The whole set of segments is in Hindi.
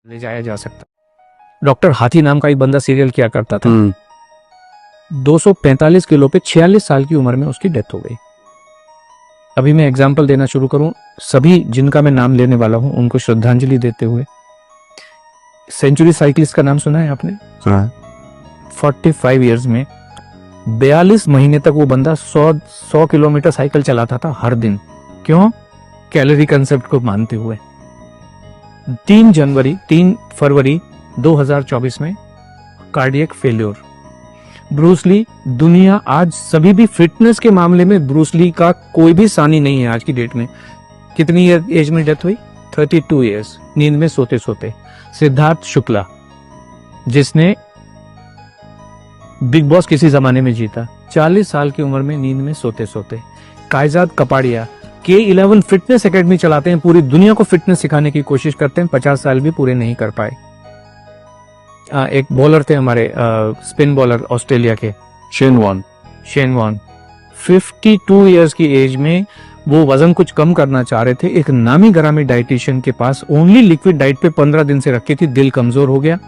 ले जाया जा सकता। डॉक्टर हाथी नाम का एक बंदा सीरियल किया करता था। 245 किलो पे 46 साल की उम्र में उसकी डेथ हो गई। अभी मैं एग्जाम्पल देना शुरू करूं, सभी जिनका मैं नाम लेने वाला हूं उनको श्रद्धांजलि देते हुए। सेंचुरी साइकिलिस्ट का नाम सुना है आपने? सुना है। 45 इयर्स में 42 महीने तक वो बंदा 100 किलोमीटर साइकिल चलाता था हर दिन। क्यों? कैलोरी कंसेप्ट को मानते हुए। 3 फरवरी 2024 में कार्डियक फेल्योर। ब्रूस ली, दुनिया आज सभी भी फिटनेस के मामले में ब्रूस ली का कोई भी सानी नहीं है आज की डेट में। कितनी एज में डेथ हुई? 32 इयर्स, नींद में सोते सोते। सिद्धार्थ शुक्ला, जिसने बिग बॉस किसी जमाने में जीता, 40 साल की उम्र में नींद में सोते सोते। कायजाद कपाड़िया K11 फिटनेस एकेडमी चलाते हैं, पूरी दुनिया को फिटनेस सिखाने की कोशिश करते हैं, 50 साल भी पूरे नहीं कर पाए। एक बॉलर थे हमारे, स्पिन बॉलर ऑस्ट्रेलिया के, शेन वॉन 52 इयर्स की एज में वो वजन कुछ कम करना चाह रहे थे। एक नामी गरामी डाइटिशियन के पास ओनली लिक्विड डाइट पे 15 दिन से रखी थी, दिल कमजोर हो गया,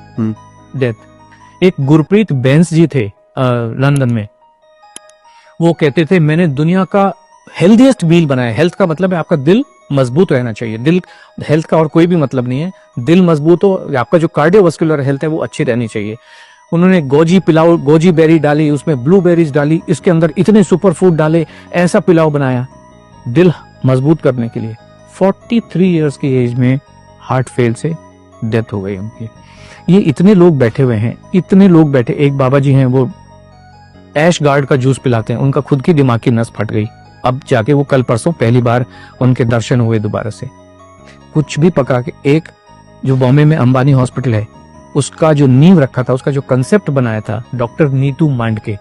डेथ। एक गुरप्रीत बैंस जी थे लंदन में, वो कहते थे मैंने दुनिया का हेल्थीएस्ट मील बनाया। हेल्थ का मतलब है आपका दिल मजबूत रहना चाहिए। दिल, हेल्थ का और कोई भी मतलब नहीं है। दिल मजबूत हो, आपका जो कार्डियोवास्कुलर हेल्थ है वो अच्छी रहनी चाहिए। उन्होंने गोजी पिलाओ, गोजी बेरी डाली, उसमें ब्लूबेरीज डाली, इसके अंदर इतने सुपर फूड डाले, ऐसा पिलाओ बनाया दिल मजबूत करने के लिए। 43 इयर्स की एज में हार्ट फेल से डेथ हो गई उनकी। ये इतने लोग बैठे हुए हैं, इतने लोग बैठे। एक बाबा जी हैं, वो ऐश गार्ड का जूस पिलाते हैं, उनका खुद की दिमाग की नस फट गई। अब जाके वो कल परसों पहली बार उनके दर्शन हुए दोबारा से। कुछ भी पका के, एक जो बॉम्बे में अंबानी हॉस्पिटल है, उसका जो नींव रखा था, उसका जो कंसेप्ट बनाया था डॉक्टर नीतू मांडके,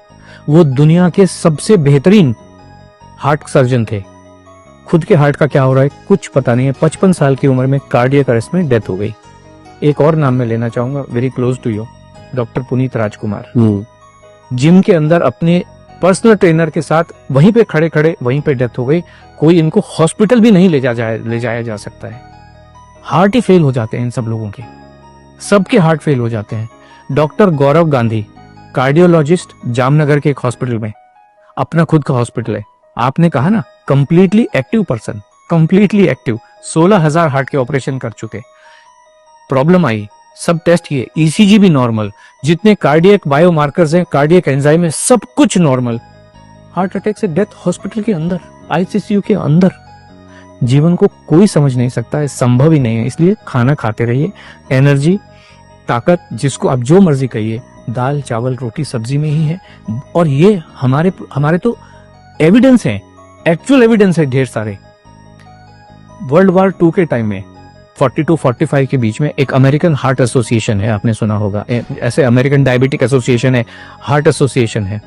वो दुनिया के सबसे बेहतरीन हार्ट सर्जन थे। खुद के हार्ट का क्या हो रहा है कुछ पता नहीं है। 55 साल की उम्र में कार्डियक अरेस्ट में डेथ हो गई। एक और नाम मैं लेना चाहूंगा, very close to you, doctor Puneet Rajkumar. Gym के अंदर अपने पर्सनल ट्रेनर के साथ वहीं पे खड़े खड़े वहीं पे डेथ हो गई। कोई इनको हॉस्पिटल भी नहीं ले जाया जा सकता है। हार्ट ही फेल हो जाते हैं इन सब लोगों के, सबके हार्ट फेल हो जाते हैं। डॉक्टर गौरव गांधी, कार्डियोलॉजिस्ट, जामनगर के एक हॉस्पिटल में, अपना खुद का हॉस्पिटल है। आपने कहा ना completely active person, completely active, 16,000 heart के ऑपरेशन कर चुके। प्रॉब्लम आई, सब टेस्ट किए, ईसीजी भी नॉर्मल, जितने कार्डियक बायोमार्कर्स हैं, कार्डियक एंजाइम है, सब कुछ नॉर्मल। हार्ट अटैक से डेथ हॉस्पिटल के अंदर, आईसीयू के अंदर। जीवन को कोई समझ नहीं सकता है, संभव ही नहीं है। इसलिए खाना खाते रहिए, एनर्जी, ताकत, जिसको आप जो मर्जी कहिए, दाल चावल रोटी सब्जी में ही है। और ये हमारे तो एविडेंस है, एक्चुअल एविडेंस है ढेर सारे। वर्ल्ड वॉर 2 के टाइम में 42-45 के बीच में एक अमेरिकन हार्ट एसोसिएशन है, आपने सुना होगा, ऐसे अमेरिकन डायबिटिक एसोसिएशन है, हार्ट एसोसिएशन है।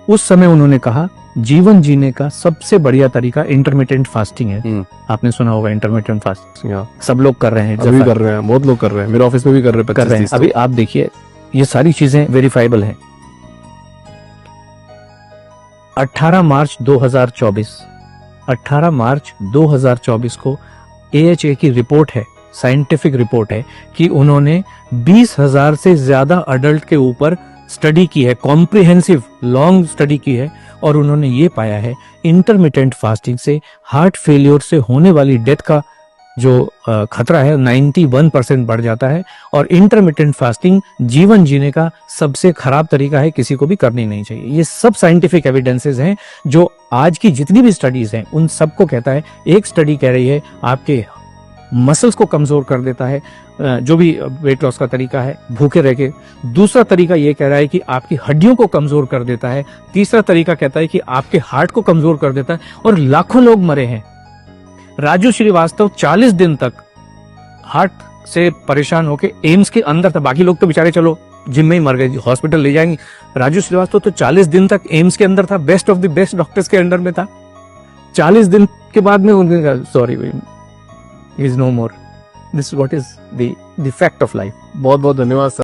उस समय उन्होंने कहा जीवन जीने का सबसे बढ़िया तरीका इंटरमिटेंट फास्टिंग है। आपने सुना होगा इंटरमिटेंट फास्टिंग, सब लोग कर रहे हैं, अभी कर रहे हैं, बहुत लोग कर रहे हैं, मेरे ऑफिस में भी कर रहे हैं। अभी आप देखिए, ये सारी चीजें वेरीफाइबल है। 18 मार्च 2024 को AHA की रिपोर्ट है, साइंटिफिक रिपोर्ट है, कि उन्होंने 20,000 से ज्यादा अडल्ट के ऊपर स्टडी की है, कॉम्प्रिहेंसिव लॉन्ग स्टडी की है, और उन्होंने ये पाया है इंटरमिटेंट फास्टिंग से हार्ट फेलियर से होने वाली डेथ का जो खतरा है 91% बढ़ जाता है। और इंटरमिटेंट फास्टिंग जीवन जीने का सबसे खराब तरीका है, किसी को भी करनी नहीं चाहिए। ये सब साइंटिफिक एविडेंसेस हैं, जो आज की जितनी भी स्टडीज हैं उन सबको कहता है। एक स्टडी कह रही है आपके मसल्स को कमजोर कर देता है, जो भी वेट लॉस का तरीका है, भूखे रह के। दूसरा तरीका ये कह रहा है कि आपकी हड्डियों को कमजोर कर देता है। तीसरा तरीका कहता है कि आपके हार्ट को कमजोर कर देता है। और लाखों लोग मरे हैं। राजू श्रीवास्तव 40 दिन तक हार्ट से परेशान होके एम्स के अंदर था। बाकी लोग तो बेचारे चलो जिम में ही मर गए, हॉस्पिटल ले जाएंगे। राजू श्रीवास्तव तो 40 दिन तक एम्स के अंदर था, best of the best doctors के अंडर में था। 40 दिन के बाद में उनके sorry is no more. This what is the fact of life. बहुत बहुत धन्यवाद सर।